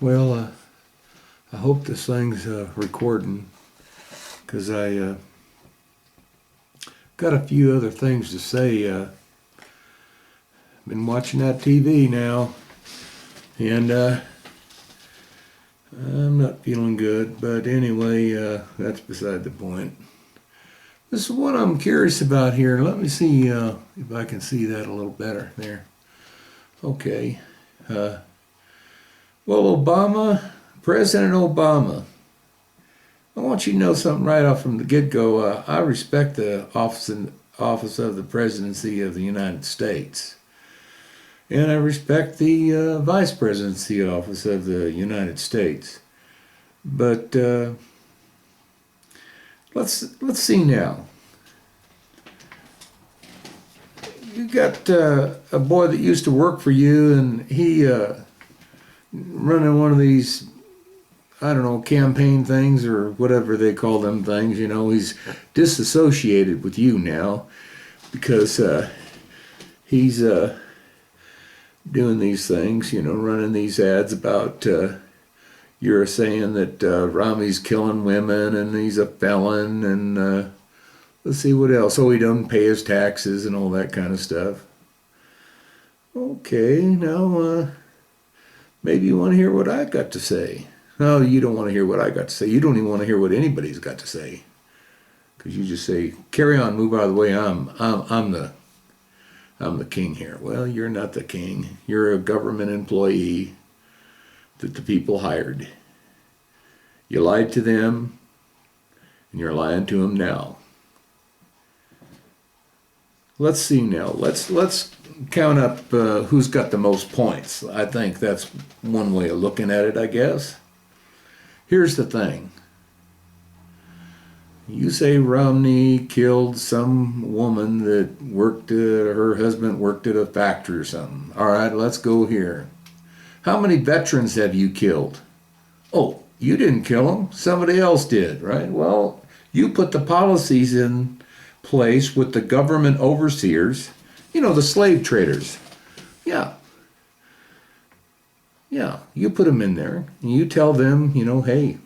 Well, I hope this thing's recording because I got a few other things to say. Been watching that TV now, and I'm not feeling good. But anyway, that's beside the point. This is what I'm curious about here. Let me see if I can see that a little better there. Okay. Well, President Obama, I want you to know something right off from the get-go. I respect the office of the presidency of the United States. And I respect the vice presidency office of the United States. But let's see now. You got a boy that used to work for you, and he running one of these, I don't know, campaign things or whatever they call them things. You know, he's disassociated with you now because he's doing these things, you know, running these ads about you're saying that Rami's killing women and he's a felon and let's see what else. Oh, he doesn't pay his taxes and all that kind of stuff. Okay, now maybe you want to hear what I got to say. No, you don't want to hear what I got to say. You don't even want to hear what anybody's got to say, because you just say, "Carry on, move out of the way. I'm the king here." Well, you're not the king. You're a government employee that the people hired. You lied to them, and you're lying to them now. Let's see now. Let's count up who's got the most points. I think that's one way of looking at it, I guess. Here's the thing. You say Romney killed some woman that her husband worked at a factory or something. All right, let's go here. How many veterans have you killed? Oh, you didn't kill them. Somebody else did, right? Well, you put the policies in place with the government overseers, you know, the slave traders. Yeah, you put them in there, and you tell them, you know, hey,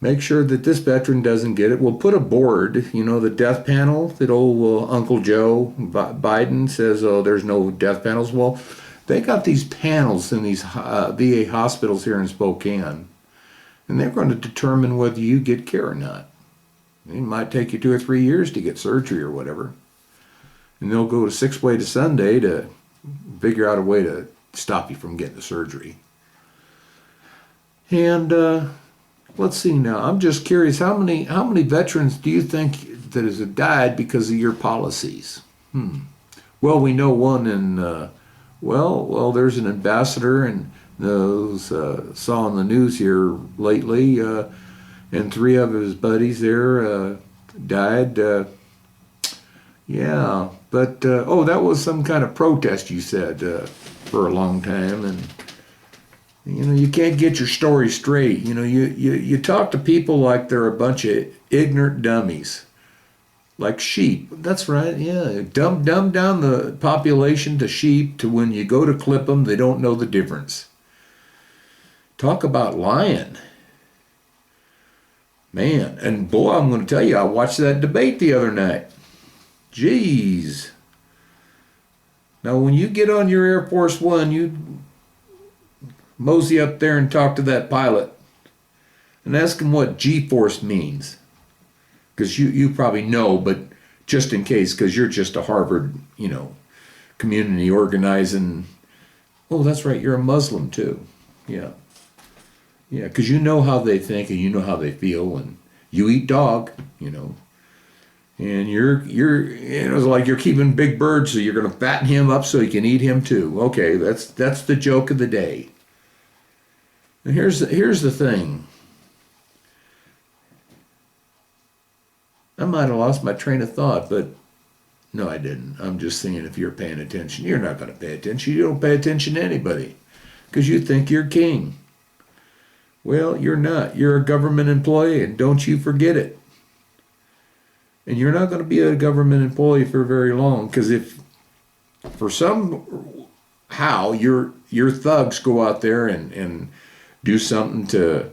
make sure that this veteran doesn't get it. We'll put a board, you know, the death panel that old Uncle Joe Biden says, oh, there's no death panels. Well, they got these panels in these VA hospitals here in Spokane, and they're going to determine whether you get care or not. It might take you 2 or 3 years to get surgery or whatever. And they'll go to 6-way to Sunday to figure out a way to stop you from getting the surgery. And let's see now. I'm just curious, how many veterans do you think that has died because of your policies? Well, we know one in, well, there's an ambassador, and those saw on the news here lately, and 3 of his buddies there died. Yeah, but, oh, that was some kind of protest, you said, for a long time, and, you know, you can't get your story straight. You know, you talk to people like they're a bunch of ignorant dummies, like sheep. That's right, yeah. Dumb down the population to sheep to when you go to clip them, they don't know the difference. Talk about lying. Man, and boy, I'm going to tell you, I watched that debate the other night. Jeez. Now, when you get on your Air Force One, you mosey up there and talk to that pilot and ask him what G-force means. Because you probably know, but just in case, because you're just a Harvard, you know, community organizing. Oh, that's right, you're a Muslim too. Yeah. Yeah, because you know how they think and you know how they feel, and you eat dog, you know. And you're you know, it's like you're keeping Big Bird, so you're going to fatten him up so you can eat him too. Okay, that's the joke of the day. And here's the thing. I might have lost my train of thought, but no, I didn't. I'm just saying, if you're paying attention, you're not going to pay attention. You don't pay attention to anybody because you think you're king. Well, you're not. You're a government employee, and don't you forget it. And you're not going to be a government employee for very long, because if for some how your thugs go out there and do something to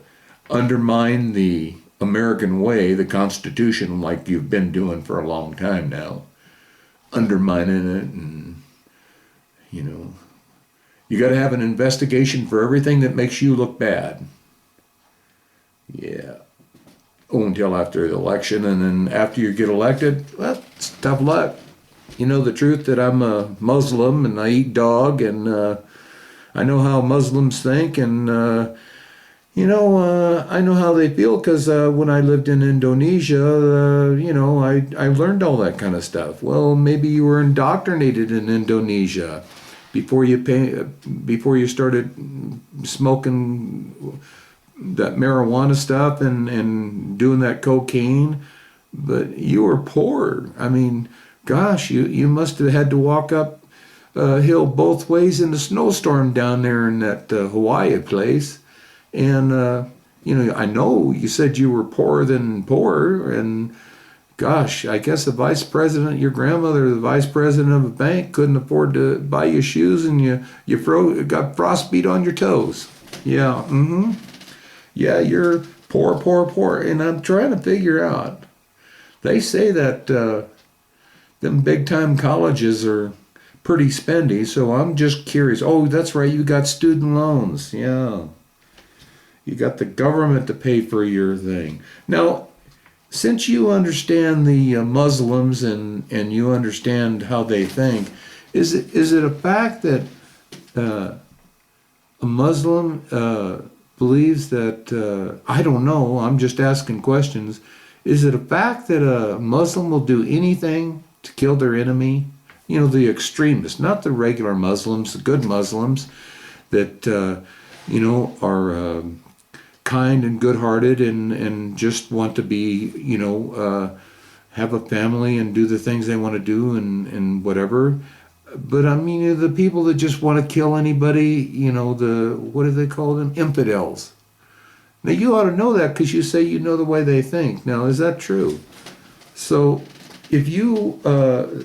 undermine the American way, the Constitution, like you've been doing for a long time now, undermining it, and you know, you got to have an investigation for everything that makes you look bad. Yeah. Oh, until after the election, and then after you get elected, well, it's tough luck. You know the truth that I'm a Muslim and I eat dog, and I know how Muslims think, and I know how they feel because when I lived in Indonesia, I learned all that kind of stuff. Well, maybe you were indoctrinated in Indonesia before you started smoking that marijuana stuff and doing that cocaine, but you were poor. I mean, gosh, you must have had to walk up a hill both ways in the snowstorm down there in that Hawaii place. And, I know you said you were poorer than poor, and gosh, I guess the vice president, your grandmother, the vice president of a bank, couldn't afford to buy you shoes, and you got frostbite on your toes. Yeah, Yeah, you're poor, poor, poor. And I'm trying to figure out. They say that them big time colleges are pretty spendy, so I'm just curious. Oh, that's right, you got student loans. Yeah. You got the government to pay for your thing. Now, since you understand the Muslims and you understand how they think, is it a fact that a Muslim believes that, I don't know, I'm just asking questions, is it a fact that a Muslim will do anything to kill their enemy? You know, the extremists, not the regular Muslims, the good Muslims that, are kind and good-hearted and just want to be, have a family and do the things they want to do and whatever. But I mean, the people that just want to kill anybody, what do they call them? Infidels. Now, you ought to know that because you say you know the way they think. Now, is that true? So, if you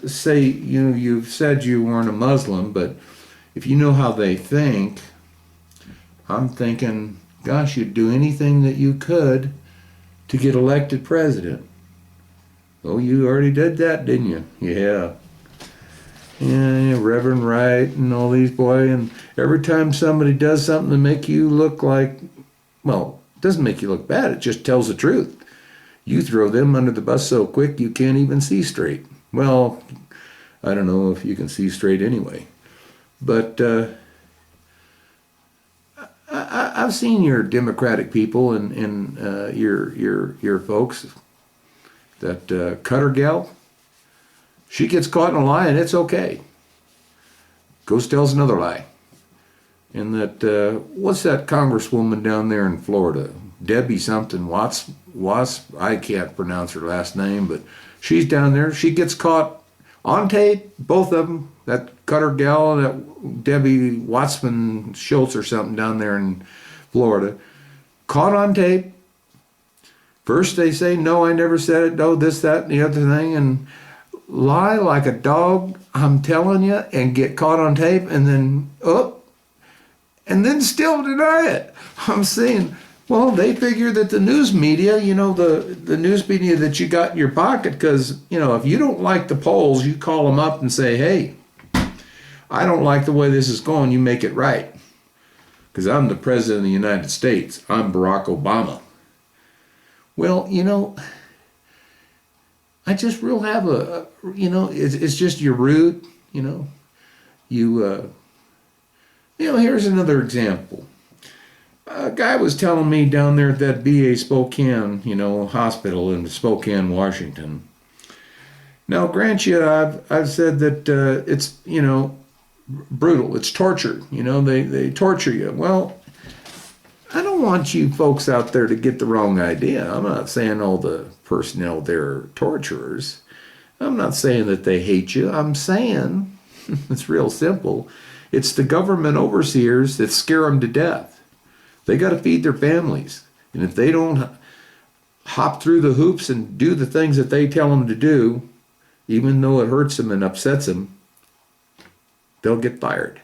say, you've said you weren't a Muslim, but if you know how they think, I'm thinking, gosh, you'd do anything that you could to get elected president. Oh, you already did that, didn't you? Yeah. Yeah, Reverend Wright and all these boys, and every time somebody does something to make you look like, well, it doesn't make you look bad, it just tells the truth. You throw them under the bus so quick you can't even see straight. Well, I don't know if you can see straight anyway. But I've seen your Democratic people and your folks. That Cutter gal, she gets caught in a lie and it's okay. Goes tells another lie. And that, what's that congresswoman down there in Florida? Debbie something, Wasp, I can't pronounce her last name, but she's down there. She gets caught on tape, both of them. That Cutter gal, that Debbie Wattsman Schultz or something down there in Florida. Caught on tape. First they say, no, I never said it, no, this, that, and the other thing, and lie like a dog, I'm telling you, and get caught on tape, and then, and then still deny it. I'm saying, well, they figure that the news media, the news media that you got in your pocket, because, if you don't like the polls, you call them up and say, hey, I don't like the way this is going, you make it right. Because I'm the president of the United States. I'm Barack Obama. Well, I just real have it's just your root, here's another example. A guy was telling me down there at that VA Spokane, hospital in Spokane, Washington. Now, grant you, I've said that it's, brutal. It's torture. They torture you. Well, I don't want you folks out there to get the wrong idea. I'm not saying all the personnel there are torturers. I'm not saying that they hate you. I'm saying, it's real simple, it's the government overseers that scare them to death. They got to feed their families. And if they don't hop through the hoops and do the things that they tell them to do, even though it hurts them and upsets them, they'll get fired.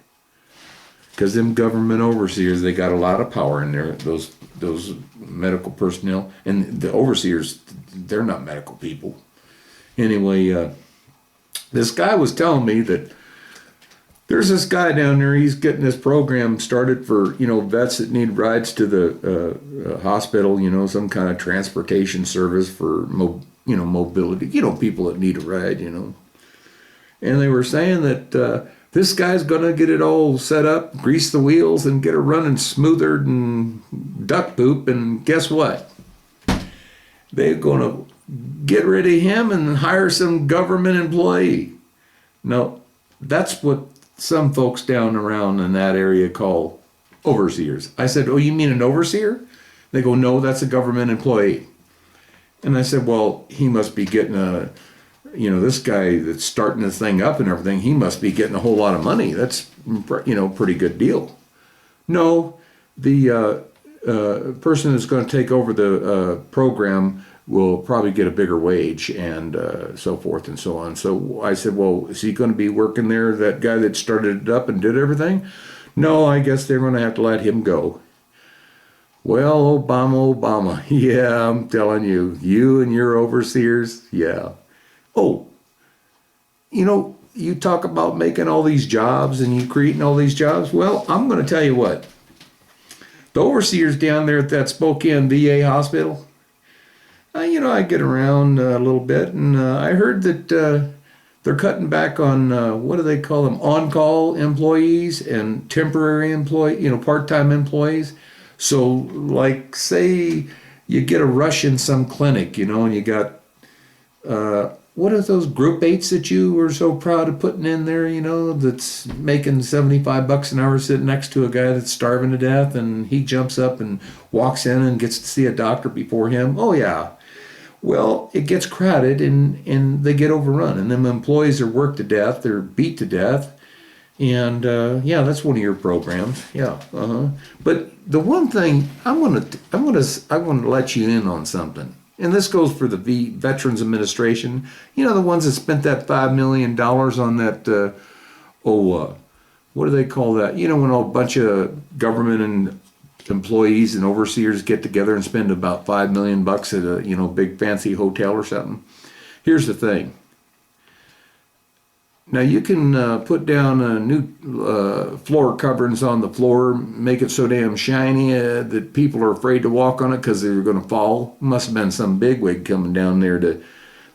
Because them government overseers, they got a lot of power in there. Those medical personnel, and the overseers, they're not medical people. Anyway, this guy was telling me that there's this guy down there. He's getting this program started for vets that need rides to the hospital. Some kind of transportation service for mobility. People that need a ride. And they were saying that this guy's gonna get it all set up, grease the wheels, and get it running smoother than duck poop. And guess what? They're gonna get rid of him and hire some government employee. No, that's what some folks down around in that area call overseers. I said, oh, you mean an overseer? They go, no, that's a government employee. And I said, well, he must be getting this guy that's starting this thing up and everything, he must be getting a whole lot of money. That's, pretty good deal. No, the person that's going to take over the program will probably get a bigger wage and so forth and so on. So I said, well, is he going to be working there, that guy that started it up and did everything? No, I guess they're going to have to let him go. Well, Obama, yeah, I'm telling you, you and your overseers, yeah. Oh, you talk about making all these jobs and you creating all these jobs. Well, I'm going to tell you what. The overseers down there at that Spokane VA hospital, I get around a little bit, and I heard that they're cutting back on, what do they call them, on-call employees and temporary part-time employees. So, like, say you get a rush in some clinic, and you got, what are those group 8s that you were so proud of putting in there, that's making $75 an hour sitting next to a guy that's starving to death, and he jumps up and walks in and gets to see a doctor before him? Oh, yeah. Well, it gets crowded and they get overrun, and them employees are worked to death, they're beat to death, and that's one of your programs, yeah. But the one thing I'm gonna let you in on something, and this goes for the Veterans Administration. The ones that spent that $5 million on that, what do they call that? When a bunch of government and employees and overseers get together and spend about $5 million at a big fancy hotel or something. Here's the thing. Now you can put down new floor coverings on the floor, make it so damn shiny that people are afraid to walk on it because they're going to fall. Must have been some bigwig coming down there to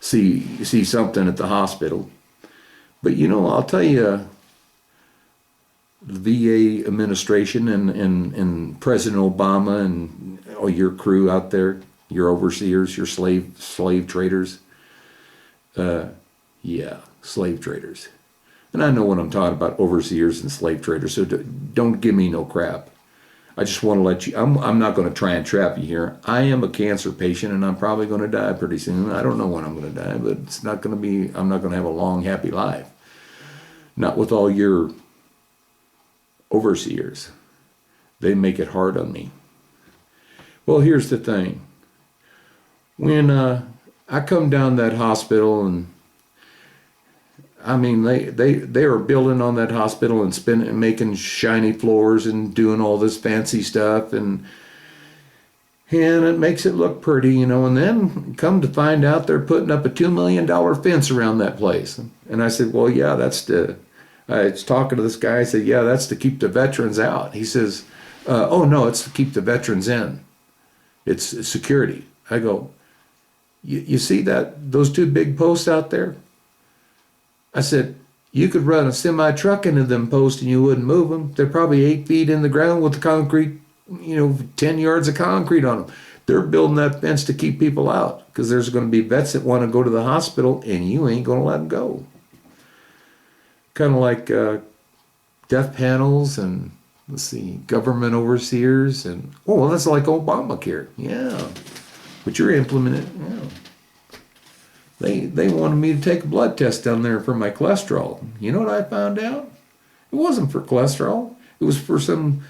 see something at the hospital. But I'll tell you, the VA administration and President Obama and all your crew out there, your overseers, your slave traders, slave traders. And I know what I'm talking about, overseers and slave traders, so don't give me no crap. I just want to let you, I'm not going to try and trap you here. I am a cancer patient and I'm probably going to die pretty soon. I don't know when I'm going to die, but I'm not going to have a long, happy life. Not with all your overseers. They make it hard on me. Well, here's the thing. When I come down that hospital, and they are building on that hospital and making shiny floors and doing all this fancy stuff, and it makes it look pretty, and then come to find out they're putting up a $2 million fence around that place. And I said, well, yeah, I was talking to this guy. I said, yeah, that's to keep the veterans out. He says, oh, no, it's to keep the veterans in. It's security. I go, you see those two big posts out there? I said, you could run a semi-truck into them posts and you wouldn't move them. They're probably 8 feet in the ground with the concrete, 10 yards of concrete on them. They're building that fence to keep people out because there's going to be vets that want to go to the hospital and you ain't going to let them go. Kind of like death panels and, government overseers. And, that's like Obamacare. Yeah. But you're implementing, They wanted me to take a blood test down there for my cholesterol. You know what I found out? It wasn't for cholesterol. It was for some,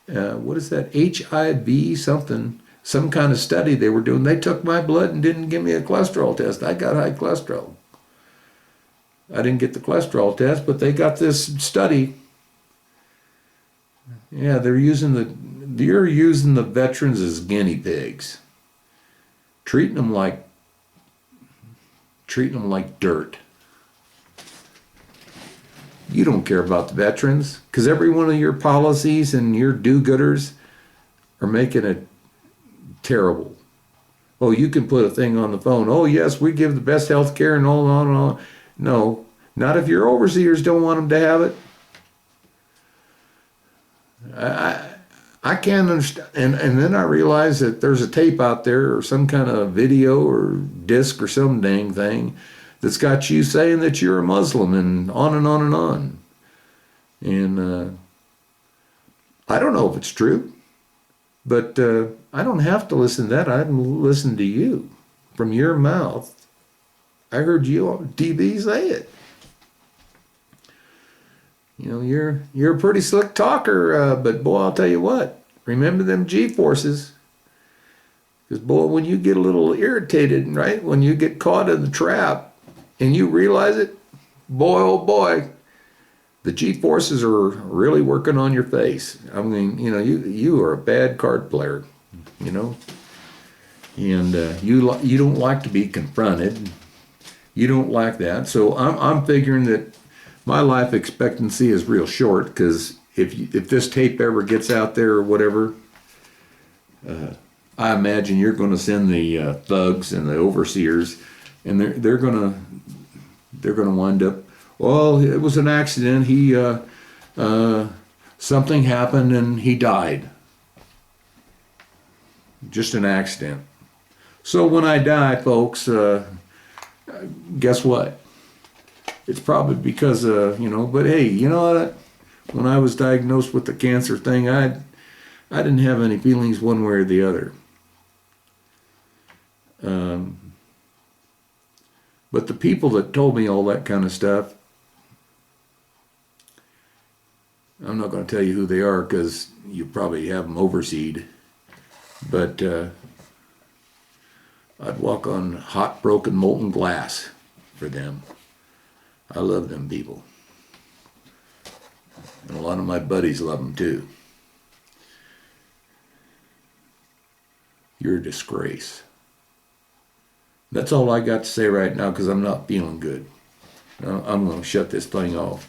HIV something, some kind of study they were doing. They took my blood and didn't give me a cholesterol test. I got high cholesterol. I didn't get the cholesterol test, but they got this study. Yeah, you're using the veterans as guinea pigs, treating them like dirt. You don't care about the veterans because every one of your policies and your do-gooders are making it terrible. Oh, you can put a thing on the phone. Oh, yes, we give the best health care and all on and on. No, not if your overseers don't want them to have it. I can't understand. And then I realized that there's a tape out there or some kind of video or disc or some dang thing that's got you saying that you're a Muslim and on and on and on. And I don't know if it's true, but I don't have to listen to that. I listen to you from your mouth. I heard you on TV say it. You know, you're a pretty slick talker, but boy, I'll tell you what. Remember them G-forces. Because boy, when you get a little irritated, right? When you get caught in the trap and you realize it, boy, oh boy, the G-forces are really working on your face. I mean, you know, you are a bad card player, you know, and you don't like to be confronted. You don't like that. So I'm figuring that my life expectancy is real short because if this tape ever gets out there or whatever, I imagine you're going to send the thugs and the overseers, and they're going to wind up. Well, it was an accident. He something happened and he died. Just an accident. So when I die, folks, guess what? It's probably because, you know, but hey, you know what? When I was diagnosed with the cancer thing, I didn't have any feelings one way or the other. But the people that told me all that kind of stuff, I'm not going to tell you who they are because you probably have them overseed. But I'd walk on hot, broken, molten glass for them. I love them people. And a lot of my buddies love them too. You're a disgrace. That's all I got to say right now because I'm not feeling good. I'm going to shut this thing off.